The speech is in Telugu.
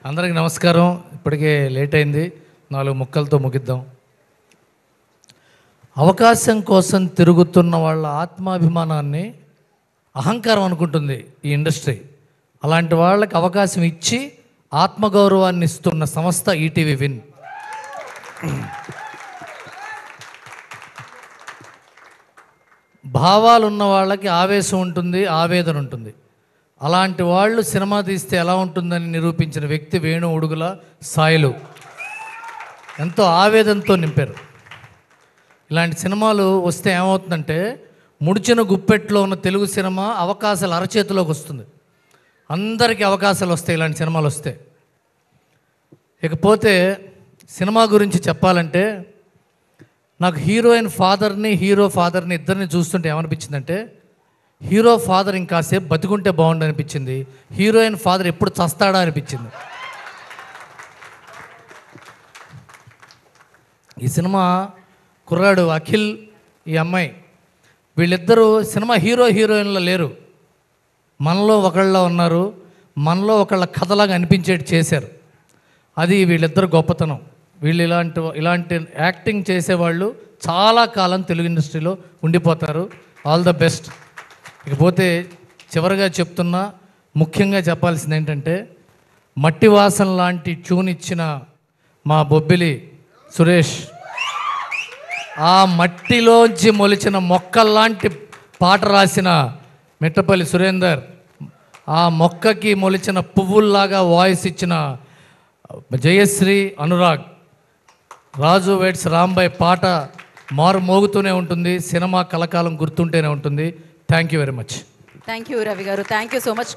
అందరికీ నమస్కారం. ఇప్పటికే లేట్ అయింది, 4 ముక్కలతో ముగిద్దాం. అవకాశం కోసం తిరుగుతున్న వాళ్ళ ఆత్మాభిమానాన్ని అహంకారం అనుకుంటుంది ఈ ఇండస్ట్రీ. అలాంటి వాళ్ళకి అవకాశం ఇచ్చి ఆత్మగౌరవాన్ని ఇస్తున్న సంస్థ ఈటీవీ విన్. భావాలు ఉన్న వాళ్ళకి ఆవేశం ఉంటుంది, ఆవేదన ఉంటుంది. అలాంటి వాళ్ళు సినిమా తీస్తే ఎలా ఉంటుందని నిరూపించిన వ్యక్తి వేణు ఉడుగుల సాయిలు. ఎంతో ఆవేదనతో నింపారు. ఇలాంటి సినిమాలు వస్తే ఏమవుతుందంటే ముడిచిన గుప్పెట్లో ఉన్న తెలుగు సినిమా అవకాశాలు అరచేతిలోకి వస్తుంది. అందరికీ అవకాశాలు వస్తాయి ఇలాంటి సినిమాలు వస్తే. ఇకపోతే సినిమా గురించి చెప్పాలంటే నాకు హీరోయిన్ ఫాదర్ని, హీరో ఫాదర్ని ఇద్దరిని చూస్తుంటే ఏమనిపించిందంటే హీరో ఫాదర్ ఇంకాసేపు బతికుంటే బాగుండు అనిపించింది. హీరోయిన్ ఫాదర్ ఎప్పుడు చస్తాడా అనిపించింది. ఈ సినిమా కుర్రాడు అఖిల్, ఈ అమ్మాయి, వీళ్ళిద్దరూ సినిమా హీరో హీరోయిన్లో లేరు, మనలో ఒకళ్ళ ఉన్నారు. మనలో ఒకళ్ళ కథలాగా అనిపించేటి చేశారు. అది వీళ్ళిద్దరు గొప్పతనం. వీళ్ళు ఇలాంటి యాక్టింగ్ చేసేవాళ్ళు చాలా కాలం తెలుగు ఇండస్ట్రీలో ఉండిపోతారు. All the best. ఇకపోతే చివరిగా చెప్తున్నా, ముఖ్యంగా చెప్పాల్సింది ఏంటంటే మట్టి వాసన లాంటి ట్యూన్ ఇచ్చిన మా బొబ్బిలి సురేష్, ఆ మట్టిలోంచి మొలిచిన మొక్కల్లాంటి పాట రాసిన మిట్టపల్లి సురేందర్, ఆ మొక్కకి మొలిచిన పువ్వుల్లాగా వాయిస్ ఇచ్చిన జయశ్రీ అనురాగ్, రాజు వెడ్స్ రాంబాయ్ పాట మారు మోగుతూనే ఉంటుంది. సినిమా కలకాలం గుర్తుంటేనే ఉంటుంది. Thank you very much. Thank you Ravi garu. Thank you so much.